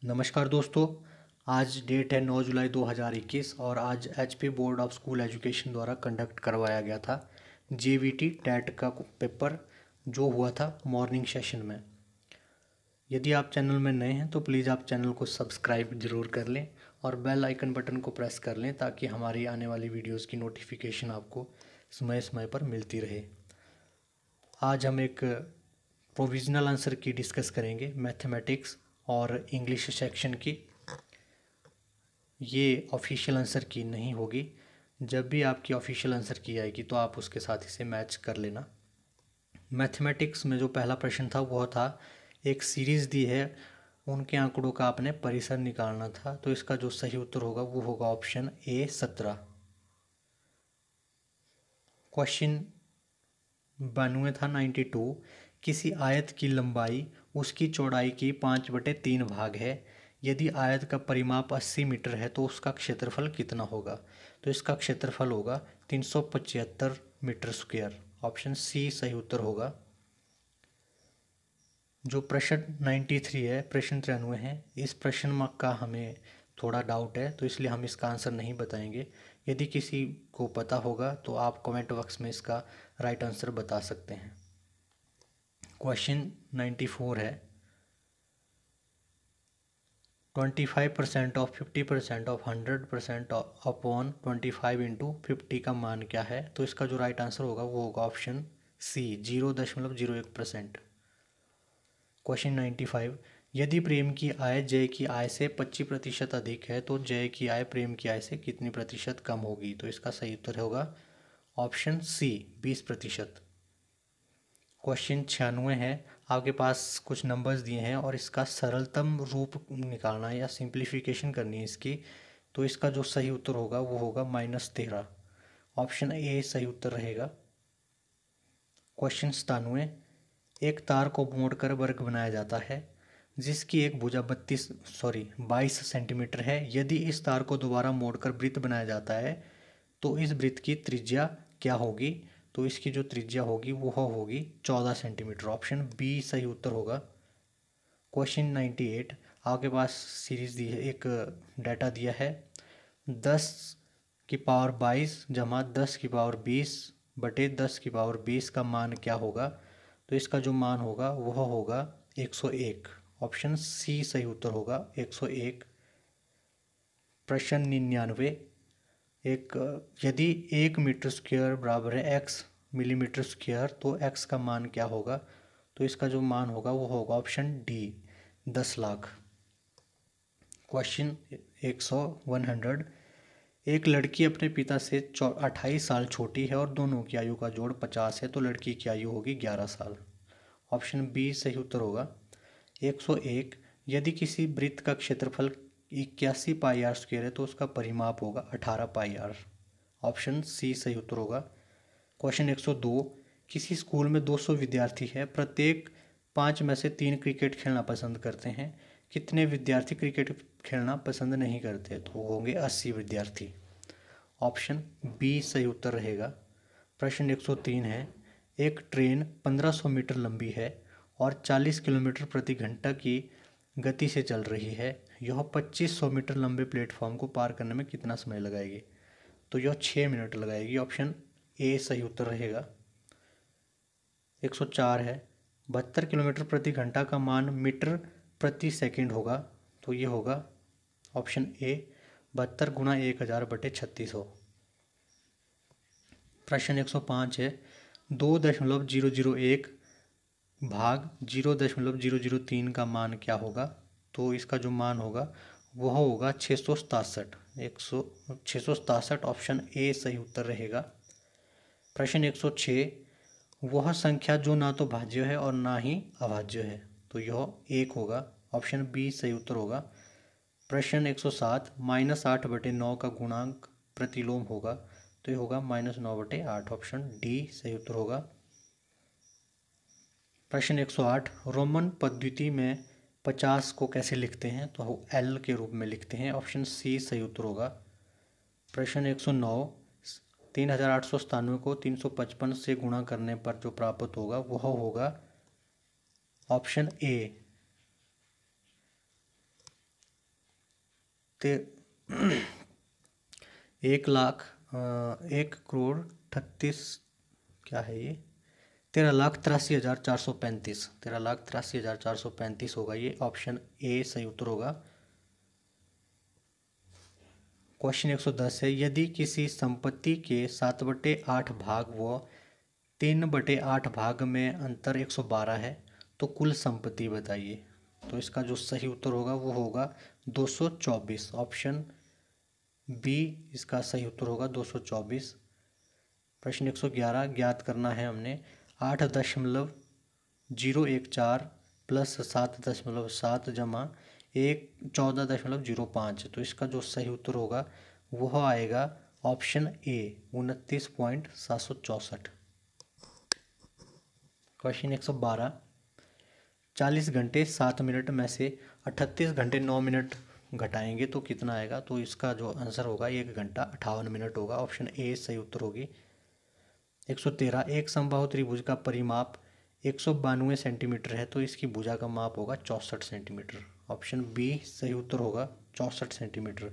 नमस्कार दोस्तों। आज डेट है 9 जुलाई 2021 और आज HP board of school education द्वारा कंडक्ट करवाया गया था जेवीटी टेट का पेपर जो हुआ था मॉर्निंग सेशन में। यदि आप चैनल में नए हैं तो प्लीज़ आप चैनल को सब्सक्राइब ज़रूर कर लें और बेल आइकन बटन को प्रेस कर लें ताकि हमारी आने वाली वीडियोज़ की नोटिफिकेशन आपको समय समय पर मिलती रहे। आज हम एक प्रोविज़नल आंसर की डिस्कस करेंगे मैथमेटिक्स और इंग्लिश सेक्शन की। ये ऑफिशियल आंसर की नहीं होगी। जब भी आपकी ऑफिशियल आंसर की आएगी तो आप उसके साथ इसे मैच कर लेना। मैथमेटिक्स में जो पहला प्रश्न था वह था, एक सीरीज़ दी है उनके आंकड़ों का आपने परिसर निकालना था। तो इसका जो सही उत्तर होगा वो होगा ऑप्शन ए 17। क्वेश्चन 92 था 92। किसी आयत की लंबाई उसकी चौड़ाई की 5/3 भाग है। यदि आयत का परिमाप 80 मीटर है तो उसका क्षेत्रफल कितना होगा। तो इसका क्षेत्रफल होगा 375 मीटर स्क्वायर। ऑप्शन सी सही उत्तर होगा। जो प्रश्न 93 है, प्रश्न 93 है, इस प्रश्न का हमें थोड़ा डाउट है तो इसलिए हम इसका आंसर नहीं बताएंगे। यदि किसी को पता होगा तो आप कमेंट बॉक्स में इसका राइट आंसर बता सकते हैं। क्वेश्चन 94 है, 25% ऑफ 50% ऑफ 100% अपॉन 25 इंटू 50 का मान क्या है। तो इसका जो राइट आंसर होगा वो होगा ऑप्शन सी 0.01%। क्वेश्चन 95। यदि प्रेम की आय जय की आय से 25% अधिक है तो जय की आय प्रेम की आय से कितनी प्रतिशत कम होगी। तो इसका सही उत्तर होगा ऑप्शन सी 20%। क्वेश्चन 96 है, आपके पास कुछ नंबर्स दिए हैं और इसका सरलतम रूप निकालना है या सिंप्लीफिकेशन करनी है इसकी। तो इसका जो सही उत्तर होगा वो होगा -13। ऑप्शन ए सही उत्तर रहेगा। क्वेश्चन 97। एक तार को मोड़कर वर्ग बनाया जाता है जिसकी एक भुजा 22 सेंटीमीटर है। यदि इस तार को दोबारा मोड़कर वृत्त बनाया जाता है तो इस वृत्त की त्रिज्या क्या होगी। तो इसकी जो त्रिज्या होगी वो होगी 14 सेंटीमीटर। ऑप्शन बी सही उत्तर होगा। क्वेश्चन 98। आपके पास सीरीज दी है, एक डाटा दिया है 10⁻22 जमा 10⁻20 बटे 10⁻20 का मान क्या होगा। तो इसका जो मान होगा वह होगा 101। ऑप्शन सी सही उत्तर होगा 101। प्रश्न 99। एक यदि 1 मीटर स्क्वायर बराबर है x मिलीमीटर स्क्वायर तो x का मान क्या होगा। तो इसका जो मान होगा वो होगा ऑप्शन डी 10 लाख। क्वेश्चन 100। एक लड़की अपने पिता से 28 साल छोटी है और दोनों की आयु का जोड़ 50 है तो लड़की की आयु होगी 11 साल। ऑप्शन बी सही उत्तर होगा। 101। यदि किसी वृत्त का क्षेत्रफल 81 पाई आर स्क्वायर है तो उसका परिमाप होगा 18 पाई आर। ऑप्शन सी सही उत्तर होगा। क्वेश्चन 102। किसी स्कूल में 200 विद्यार्थी है, प्रत्येक 5 में से 3 क्रिकेट खेलना पसंद करते हैं। कितने विद्यार्थी क्रिकेट खेलना पसंद नहीं करते। तो होंगे 80 विद्यार्थी। ऑप्शन बी सही उत्तर रहेगा। प्रश्न 103 है, एक ट्रेन 1500 मीटर लंबी है और 40 किलोमीटर प्रति घंटा की गति से चल रही है। यह 2500 मीटर लंबे प्लेटफॉर्म को पार करने में कितना समय लगाएगी। तो यह 6 मिनट लगाएगी। ऑप्शन ए सही उत्तर रहेगा। 104 है, 72 किलोमीटर प्रति घंटा का मान मीटर प्रति सेकंड होगा। तो ये होगा ऑप्शन ए 72 गुणा 1000 बटे 3600। प्रश्न 105 है, 2.001 भाग 0.003 का मान क्या होगा। तो इसका जो मान होगा वह होगा 667। 667 ऑप्शन ए सही उत्तर रहेगा। प्रश्न 106। वह संख्या जो ना तो भाज्य है और ना ही अभाज्य है। तो यह 1 होगा। ऑप्शन बी सही उत्तर होगा। प्रश्न 107। -8/9 का गुणांक प्रतिलोम होगा। तो ये होगा -9/8। ऑप्शन डी सही उत्तर होगा। प्रश्न 108। रोमन पद्धति में 50 को कैसे लिखते हैं। तो एल के रूप में लिखते हैं। ऑप्शन सी सही उत्तर होगा। प्रश्न 109। 3897 को 355 से गुणा करने पर जो प्राप्त होगा वह होगा ऑप्शन ए ते 1,38,36,000 क्या है ये, 13,83,435, 13,83,435 होगा ये। ऑप्शन ए सही उत्तर होगा। क्वेश्चन 110 है, यदि किसी संपत्ति के 7/8 भाग व 3/8 भाग में अंतर 112 है तो कुल संपत्ति बताइए। तो इसका जो सही उत्तर होगा वो होगा 224। ऑप्शन बी इसका सही उत्तर होगा 224। प्रश्न 111 ज्ञात करना है हमने 8.014 प्लस 7.7 जमा 14.05। तो इसका जो सही उत्तर होगा वह आएगा ऑप्शन ए 29.764। क्वेश्चन 112, 40 घंटे 7 मिनट में से 38 घंटे 9 मिनट घटाएंगे तो कितना आएगा। तो इसका जो आंसर होगा 1 घंटा 58 मिनट होगा। ऑप्शन ए सही उत्तर होगी। 113, एक समबाहु त्रिभुज का परिमाप 192 सेंटीमीटर है तो इसकी भुजा का माप होगा 64 सेंटीमीटर। ऑप्शन बी सही उत्तर होगा 64 सेंटीमीटर।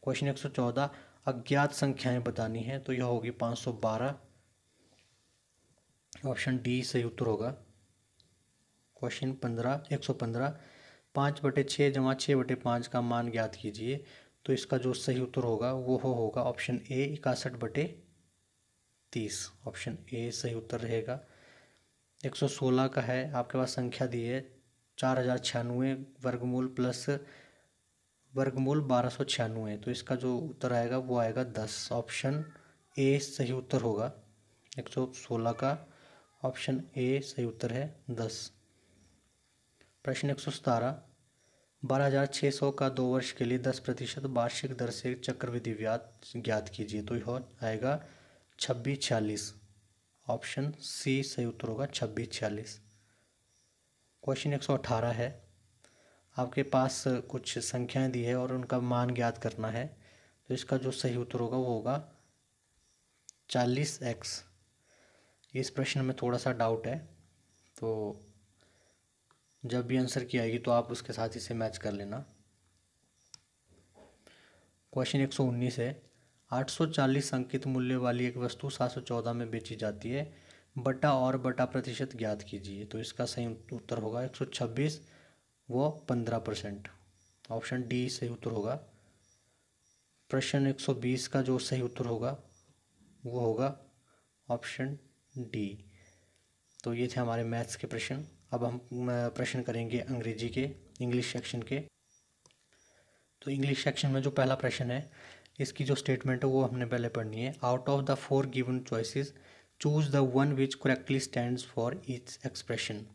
क्वेश्चन 114, अज्ञात संख्याएं बतानी है तो यह होगी 512। ऑप्शन डी सही उत्तर होगा। क्वेश्चन 115, 5/6 जमा 6/5 का मान ज्ञात कीजिए। तो इसका जो सही उत्तर होगा वो होगा ऑप्शन ए 61/30। ऑप्शन ए सही उत्तर रहेगा। 116 का है, आपके पास संख्या दी है 4096 वर्गमूल प्लस वर्गमूल 1296। तो इसका जो उत्तर आएगा वो आएगा 10। ऑप्शन ए सही उत्तर होगा। 116 का ऑप्शन ए सही उत्तर है 10। प्रश्न 117, 12,600 का 2 वर्ष के लिए 10% वार्षिक दर से चक्रवृद्धि ब्याज ज्ञात कीजिए। तो यह आएगा 2646। ऑप्शन सी सही उत्तर होगा 2646। क्वेश्चन 118 है, आपके पास कुछ संख्याएं दी है और उनका मान ज्ञात करना है। तो इसका जो सही उत्तर होगा वो होगा 40x। इस प्रश्न में थोड़ा सा डाउट है, तो जब भी आंसर की आएगी तो आप उसके साथ इसे मैच कर लेना। क्वेश्चन 119 है, 840 अंकित मूल्य वाली एक वस्तु 714 में बेची जाती है, बटा और बटा प्रतिशत ज्ञात कीजिए। तो इसका सही उत्तर होगा 126 व 15%। ऑप्शन डी सही उत्तर होगा। प्रश्न 120 का जो सही उत्तर होगा वो होगा ऑप्शन डी। तो ये थे हमारे मैथ्स के प्रश्न। अब हम प्रश्न करेंगे अंग्रेजी के, इंग्लिश सेक्शन के। तो इंग्लिश सेक्शन में जो पहला प्रश्न है इसकी जो स्टेटमेंट है वो हमने पहले पढ़नी है। Out of the 4 given choices choose the one which correctly stands for each expression.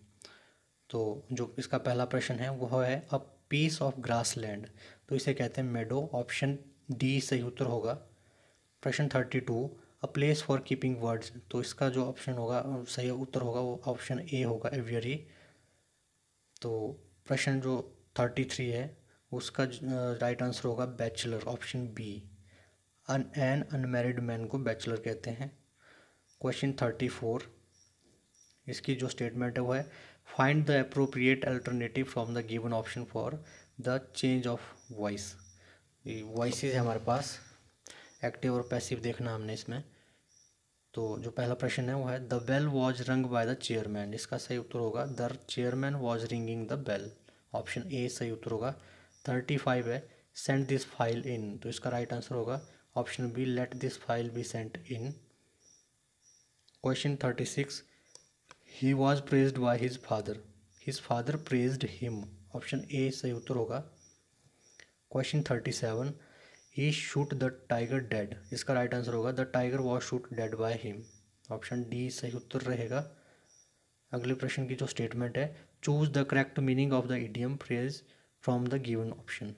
तो जो इसका पहला प्रश्न है वो है a piece of grassland, तो इसे कहते हैं मेडो। ऑप्शन डी सही उत्तर होगा। प्रश्न 32, a place for keeping words, तो इसका जो ऑप्शन होगा सही उत्तर होगा वो ऑप्शन ए होगा एवियरी। तो प्रश्न जो 33 है उसका राइट आंसर होगा bachelor. Option B, an unmarried man को बैचलर कहते हैं। क्वेश्चन 34, इसकी जो स्टेटमेंट है वो है find the appropriate alternative from the given option for the change of voice. Voices है हमारे पास, एक्टिव और पैसिव देखना हमने इसमें। तो जो पहला प्रश्न है वो है the bell was rung by the chairman. इसका सही उत्तर होगा the chairman was ringing the bell. Option A सही उत्तर होगा। 35 है सेंड दिस फाइल इन, तो इसका राइट आंसर होगा option B let this file be sent in. Question 36, he was praised by his father praised him. Option A सही उत्तर होगा। Question 37, he shoot the tiger dead. इसका right answer होगा the tiger was shoot dead by him. Option D सही उत्तर रहेगा। अगले प्रश्न की जो स्टेटमेंट है choose the correct meaning of the idiom phrase from the given option.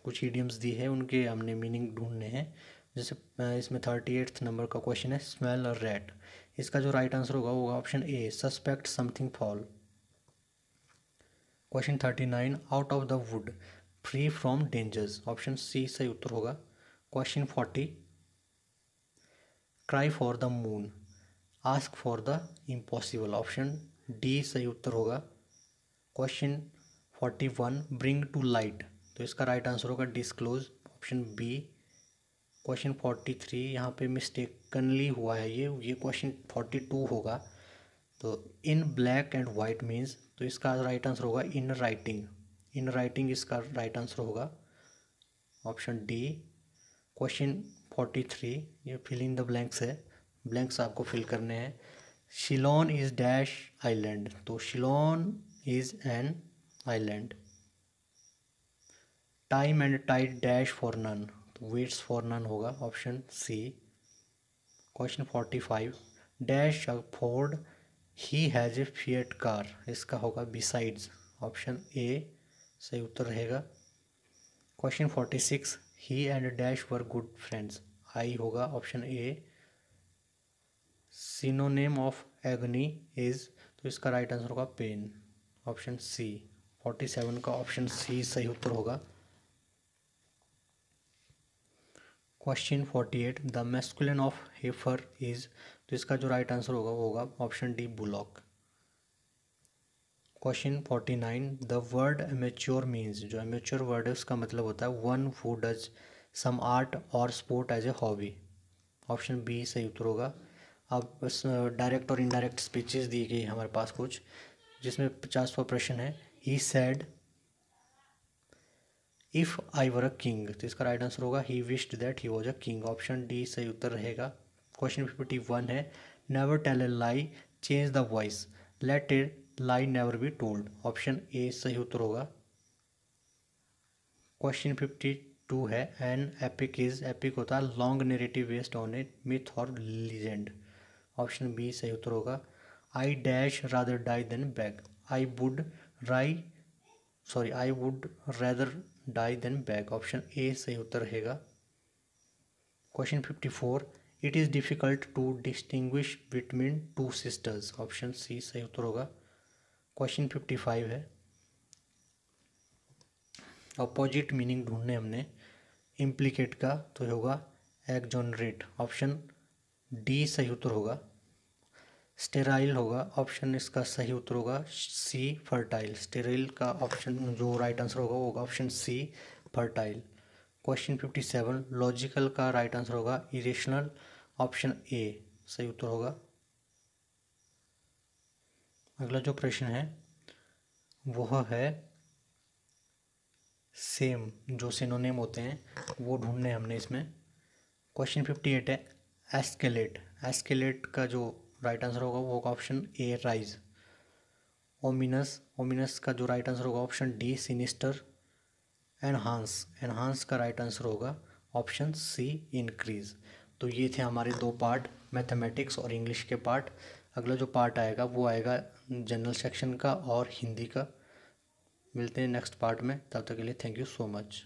कुछ इडियम्स दी है उनके हमने मीनिंग ढूंढने हैं। जैसे इसमें 38 नंबर का क्वेश्चन है स्मेल अ रैट। इसका जो राइट आंसर होगा वो option A suspect something fall. Question 39, out of the wood free from dangers. Option C सही उत्तर होगा। Question 40, cry for the moon ask for the impossible. Option D सही उत्तर होगा। क्वेश्चन 41, ब्रिंग टू लाइट तो इसका राइट आंसर होगा disclose, option B. Question 43 यहाँ पे मिस्टेकनली हुआ है, ये क्वेश्चन 42 होगा। तो in black and white means, तो इसका राइट आंसर होगा इन राइटिंग। इन राइटिंग इसका राइट आंसर होगा, ऑप्शन डी। क्वेश्चन 43 ये फिल इन द ब्लैंक्स है, ब्लैंक्स आपको फिल करने हैं। शिलोन इज डैश आइलैंड, तो Ceylon is an island. Time and tide dash for none, तो वेट्स फॉर नन होगा, option C. Question 45 dash afford he has a Fiat car, इसका होगा बिसाइड्स, ऑप्शन ए सही उत्तर रहेगा। Question 46 he and dash were good friends, I होगा, option A. Synonym of agony is, तो इसका राइट आंसर होगा पेन, ऑप्शन सी। 47 का ऑप्शन सी सही उत्तर होगा। Question 48 the masculine of heifer is, तो इसका जो राइट आंसर होगा वो होगा option D bullock. Question 49 the word amateur means, जो एमेच्योर वर्ड है उसका मतलब होता है one who does some art और sport as a hobby, option B सही उत्तर होगा। अब डायरेक्ट और इनडायरेक्ट स्पीचेस दी गई हमारे पास कुछ, जिसमें 50वां प्रश्न है he said if I were a king, तो इसका राइट आंसर होगा he wished that he was a king, option D सही उत्तर रहेगा। क्वेश्चन 51 है never tell a lie change the voice let a lie never be told, option A सही उत्तर होगा। क्वेश्चन 52 है एन एपिक इज, एपिक होता है long narrative based on a myth और लीजेंड, ऑप्शन बी सही उत्तर होगा। I dash rather die than beg, I would rather die than beg, option A सही उत्तर रहेगा। Question 54 it is difficult to distinguish between two sisters, option C सही उत्तर होगा। क्वेश्चन 55 है अपोजिट मीनिंग ढूंढने हमने इम्प्लीकेट का, तो होगा एक्जोनरेट, ऑप्शन डी सही उत्तर होगा। स्टेराइल होगा, ऑप्शन इसका सही उत्तर होगा सी फर्टाइल, स्टेराइल का ऑप्शन जो राइट आंसर होगा वो होगा option C fertile. Question 57 logical का राइट आंसर होगा इरेशनल, ऑप्शन ए सही उत्तर होगा। अगला जो प्रश्न है वह है सेम, जो सिनोनिम होते हैं वो ढूंढने हमने इसमें। क्वेश्चन 58 है एस्केलेट, एस्केलेट का जो राइट आंसर होगा वो होगा ऑप्शन ए राइज। ओमिनस, ओमिनस का जो राइट आंसर होगा option D sinister. Enhance, enhance का राइट आंसर होगा ऑप्शन सी इंक्रीज। तो ये थे हमारे दो पार्ट, मैथमेटिक्स और इंग्लिश के पार्ट। अगला जो पार्ट आएगा वो आएगा जनरल सेक्शन का और हिंदी का। मिलते हैं नेक्स्ट पार्ट में, तब तक के लिए थैंक यू सो मच।